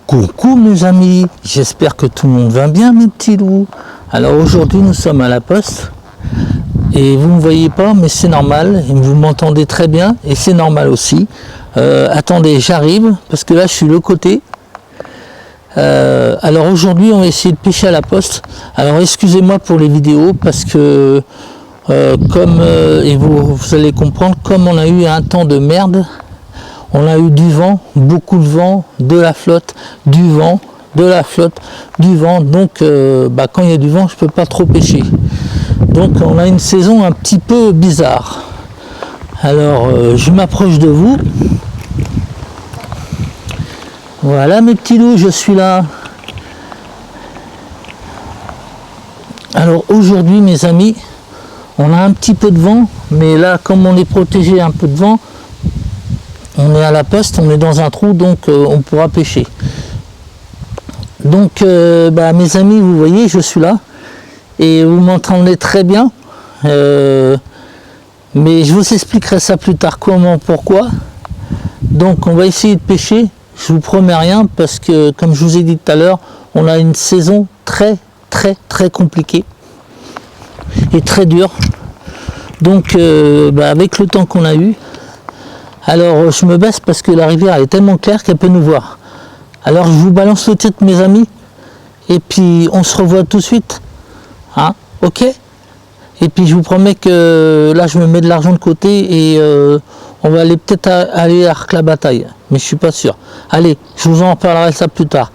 Coucou mes amis, j'espère que tout le monde va bien mes petits loups. Alors aujourd'hui nous sommes à la poste et vous ne me voyez pas mais c'est normal, et vous m'entendez très bien et c'est normal aussi. Attendez, j'arrive parce que là je suis de l'autre côté. Alors aujourd'hui on va essayer de pêcher à la poste. Alors excusez-moi pour les vidéos parce que et vous allez comprendre, comme on a eu un temps de merde. On a eu du vent, beaucoup de vent, de la flotte, du vent, de la flotte, du vent. Donc quand il y a du vent, je ne peux pas trop pêcher. Donc on a une saison un petit peu bizarre. Alors je m'approche de vous. Voilà mes petits loups, je suis là. Alors aujourd'hui mes amis, on a un petit peu de vent, mais là comme on est protégé un peu de vent, on est à la poste, on est dans un trou, donc on pourra pêcher. Donc mes amis, vous voyez, je suis là et vous m'entendez très bien, mais je vous expliquerai ça plus tard, comment, pourquoi. Donc on va essayer de pêcher, je vous promets rien parce que comme je vous ai dit tout à l'heure, on a une saison très compliquée et très dure. Donc avec le temps qu'on a eu, alors je me baisse parce que la rivière elle est tellement claire qu'elle peut nous voir. Alors je vous balance le titre mes amis et puis on se revoit tout de suite. Hein, ok? Et puis je vous promets que là je me mets de l'argent de côté et on va aller peut-être aller à Arc la Bataille. Mais je suis pas sûr. Allez, je vous en reparlerai ça plus tard.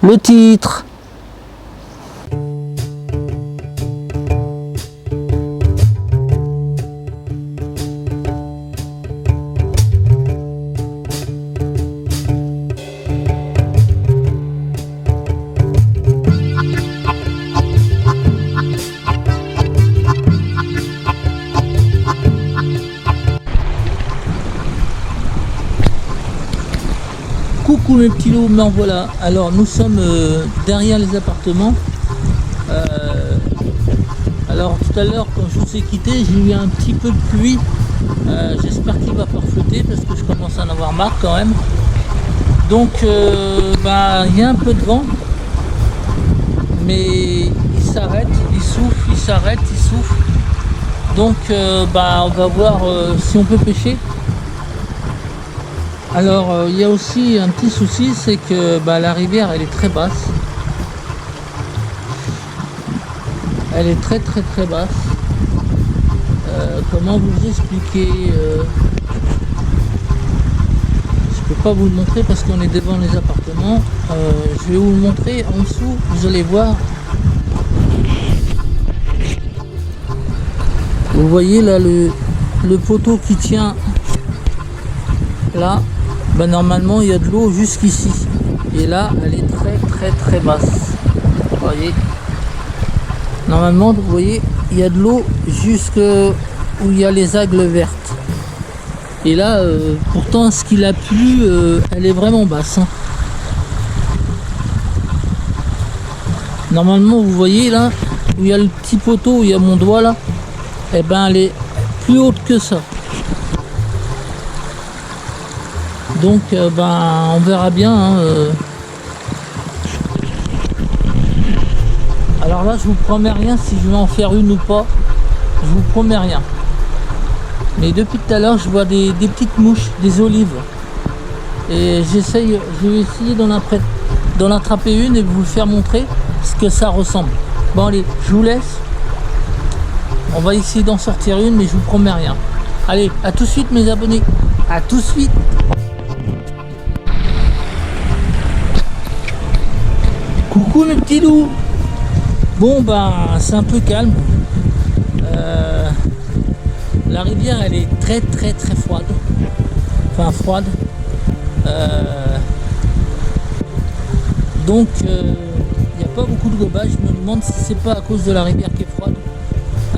Le titre. Coucou mes petits loups, mais en voilà. Alors nous sommes derrière les appartements. Alors tout à l'heure quand je vous ai quitté, j'ai eu un petit peu de pluie. J'espère qu'il va pas flotter parce que je commence à en avoir marre quand même. Donc il y a un peu de vent, mais il s'arrête, il souffle, il s'arrête, il souffle. Donc on va voir si on peut pêcher. Alors il y a aussi un petit souci, c'est que la rivière elle est très basse. Elle est très basse. Comment vous expliquer, je peux pas vous le montrer parce qu'on est devant les appartements. Je vais vous le montrer en dessous, vous allez voir. Vous voyez là le poteau qui tient là. Normalement il y a de l'eau jusqu'ici et là elle est très basse. Vous voyez, normalement vous voyez il y a de l'eau jusque où il y a les algues vertes et là pourtant ce qu'il a plu elle est vraiment basse, hein. Normalement vous voyez là où il y a le petit poteau, où il y a mon doigt là, et elle est plus haute que ça. Donc on verra bien, hein. Alors là je vous promets rien si je vais en faire une ou pas, je vous promets rien. Mais depuis tout à l'heure je vois des petites mouches, des olives. Et je vais essayer d'en attraper une et vous faire montrer ce que ça ressemble. Bon allez, je vous laisse. On va essayer d'en sortir une mais je vous promets rien. Allez, à tout de suite mes abonnés, à tout de suite. Coucou mes petits loups. Bon c'est un peu calme. La rivière elle est très froide. Enfin froide. Donc il n'y a pas beaucoup de gobage. Je me demande si c'est pas à cause de la rivière qui est froide.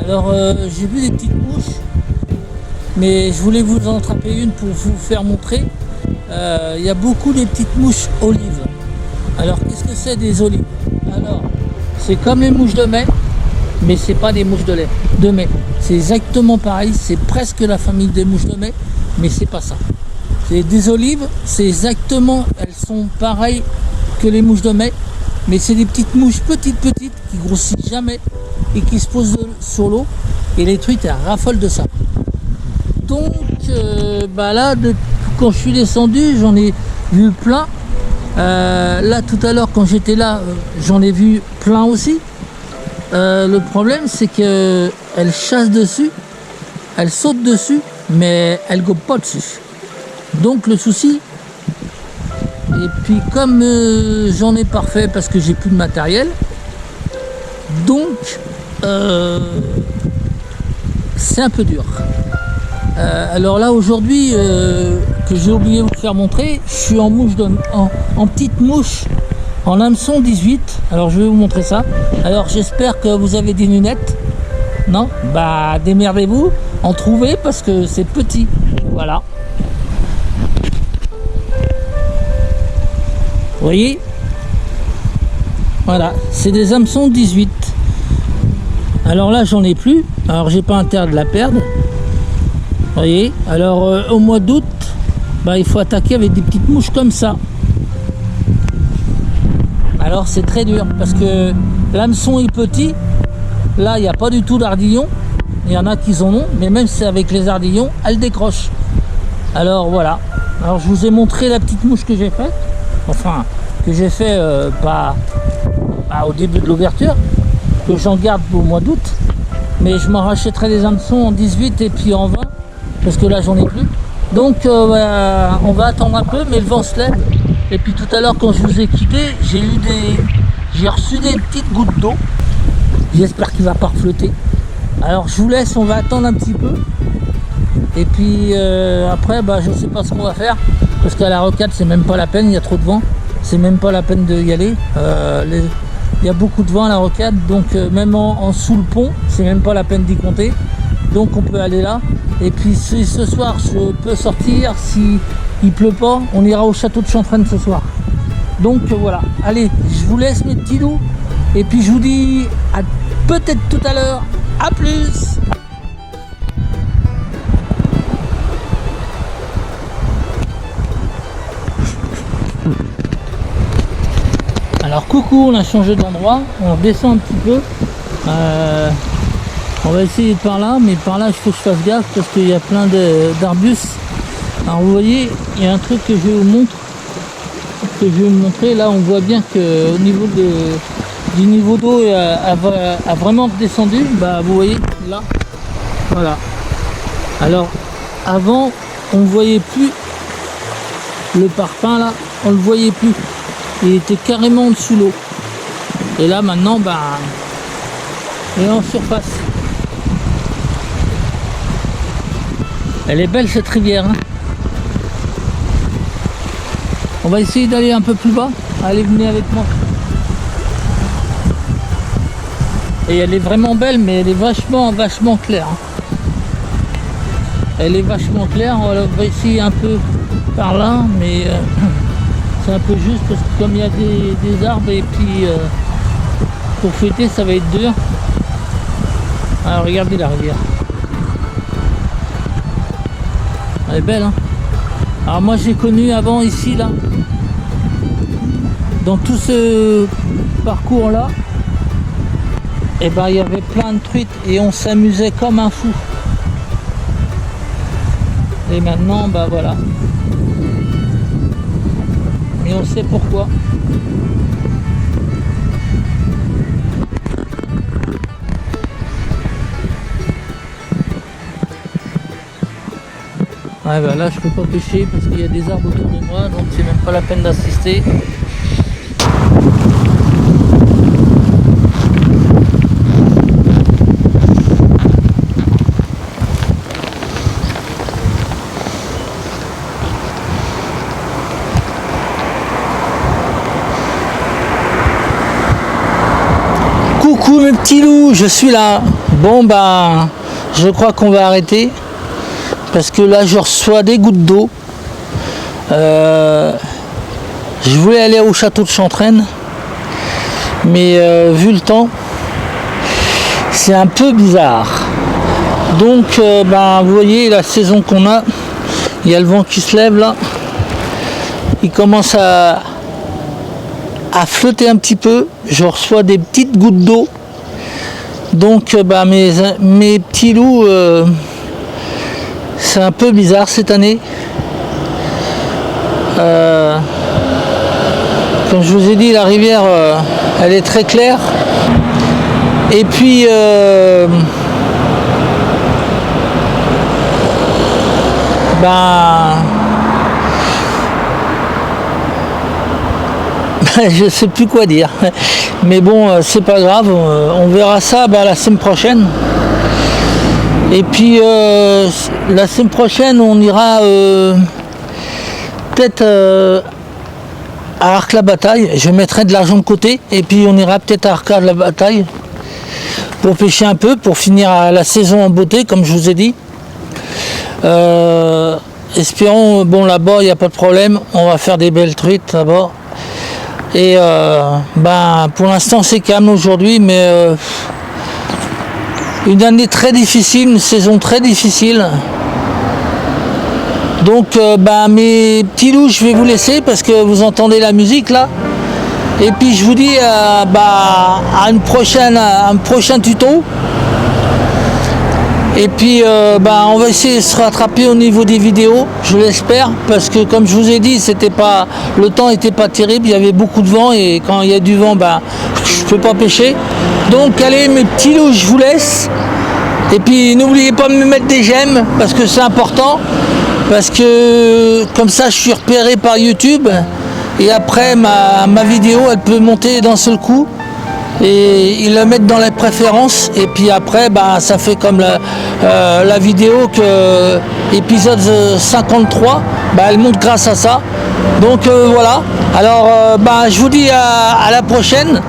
Alors j'ai vu des petites mouches. Mais je voulais vous en attraper une pour vous faire montrer. Il y a beaucoup des petites mouches olives. Alors qu'est-ce que c'est des olives? Alors c'est comme les mouches de mai, mais c'est pas des mouches de mai. C'est exactement pareil, c'est presque la famille des mouches de mai, mais c'est pas ça. C'est des olives, c'est exactement, elles sont pareilles que les mouches de mai, mais c'est des petites mouches petites qui grossissent jamais et qui se posent sur l'eau, et les truites elles raffolent de ça. Donc là, quand je suis descendu, j'en ai vu plein. Là tout à l'heure quand j'étais là, j'en ai vu plein aussi. Le problème c'est que elles chassent dessus, elles sautent dessus, mais elles gobent pas dessus. Donc le souci, et puis comme j'en ai parfait parce que j'ai plus de matériel, donc c'est un peu dur. Alors là aujourd'hui, que j'ai oublié de vous faire montrer, je suis en mouche en petite mouche en hameçon 18. Alors je vais vous montrer ça. Alors j'espère que vous avez des lunettes. Non, bah démerdez-vous, en trouvez parce que c'est petit. Voilà. Vous voyez, voilà, c'est des hameçons 18. Alors là j'en ai plus, alors j'ai pas intérêt de la perdre. Vous voyez, alors au mois d'août, il faut attaquer avec des petites mouches comme ça. Alors c'est très dur parce que l'hameçon est petit. Là il n'y a pas du tout d'ardillons. Il y en a qui en ont, mais même si c'est avec les ardillons, elles décrochent. Alors voilà. Alors je vous ai montré la petite mouche que j'ai faite. Enfin, que j'ai fait pas au début de l'ouverture, que j'en garde au mois d'août. Mais je m'en rachèterai des hameçons en 18 et puis en 20, parce que là j'en ai plus. Donc on va attendre un peu, mais le vent se lève. Et puis tout à l'heure quand je vous ai quitté, j'ai reçu des petites gouttes d'eau. J'espère qu'il va pas refléter. Alors je vous laisse, on va attendre un petit peu. Et puis après, je sais pas ce qu'on va faire. Parce qu'à la rocade, c'est même pas la peine, il y a trop de vent. C'est même pas la peine d'y aller. Il y a beaucoup de vent à la rocade, donc même en sous le pont, c'est même pas la peine d'y compter. Donc on peut aller là. Et puis si ce soir je peux sortir, si il pleut pas, on ira au château de Chanfreine ce soir. Donc voilà. Allez, je vous laisse mes petits loups. Et puis je vous dis à peut-être tout à l'heure. À plus. Alors coucou, on a changé d'endroit, on redescend un petit peu. On va essayer par là, mais par là il faut que je fasse gaffe parce qu'il y a plein d'arbustes. Alors vous voyez, il y a un truc que je vais vous montrer. Là on voit bien que au niveau du niveau d'eau a vraiment redescendu. Vous voyez là, voilà. Alors avant on ne voyait plus le parpaing là, on le voyait plus. Il était carrément sous l'eau. Et là maintenant, il est en surface. Elle est belle cette rivière. Hein. On va essayer d'aller un peu plus bas. Allez, venez avec moi. Et elle est vraiment belle, mais elle est vachement claire. Hein. Elle est vachement claire. On va essayer un peu par là, mais... c'est un peu juste parce que comme il y a des arbres et puis pour fêter ça va être dur. Alors regardez la rivière. Elle est belle hein. Alors moi j'ai connu avant ici là. Dans tout ce parcours là. Et il y avait plein de truites et on s'amusait comme un fou. Et maintenant voilà. Et on sait pourquoi. Ouais, là je peux pas pêcher parce qu'il y a des arbres autour de moi, donc c'est même pas la peine d'assister. Coucou mes petits loups, je suis là. Bon je crois qu'on va arrêter parce que là je reçois des gouttes d'eau. Je voulais aller au château de Chanfreine, mais vu le temps, c'est un peu bizarre. Donc vous voyez la saison qu'on a, il y a le vent qui se lève là, il commence à à flotter un petit peu. Je reçois des petites gouttes d'eau. Donc mes petits loups, c'est un peu bizarre cette année. Comme je vous ai dit, la rivière, elle est très claire. Et puis, je sais plus quoi dire. Mais bon, c'est pas grave. On verra ça la semaine prochaine. Et puis, la semaine prochaine, on ira peut-être à Arc-la-Bataille. Je mettrai de l'argent de côté et puis on ira peut-être à Arc-la-Bataille pour pêcher un peu, pour finir la saison en beauté, comme je vous ai dit. Espérons, bon, là-bas, il n'y a pas de problème. On va faire des belles truites là-bas. Et pour l'instant, c'est calme aujourd'hui, mais une année très difficile, une saison très difficile. Donc mes petits loups, je vais vous laisser parce que vous entendez la musique là. Et puis je vous dis à un prochain tuto. Et puis on va essayer de se rattraper au niveau des vidéos, je l'espère, parce que comme je vous ai dit, le temps n'était pas terrible, il y avait beaucoup de vent et quand il y a du vent, je ne peux pas pêcher. Donc allez mes petits loups, je vous laisse. Et puis n'oubliez pas de me mettre des j'aime parce que c'est important. Parce que comme ça je suis repéré par YouTube et après ma vidéo elle peut monter d'un seul coup et ils la mettent dans les préférences et puis après ça fait comme la vidéo que épisode 53 elle monte grâce à ça. Donc voilà, alors je vous dis à la prochaine.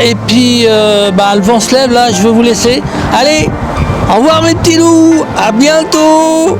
Et puis le vent se lève là, je vais vous laisser. Allez, au revoir mes petits loups, à bientôt.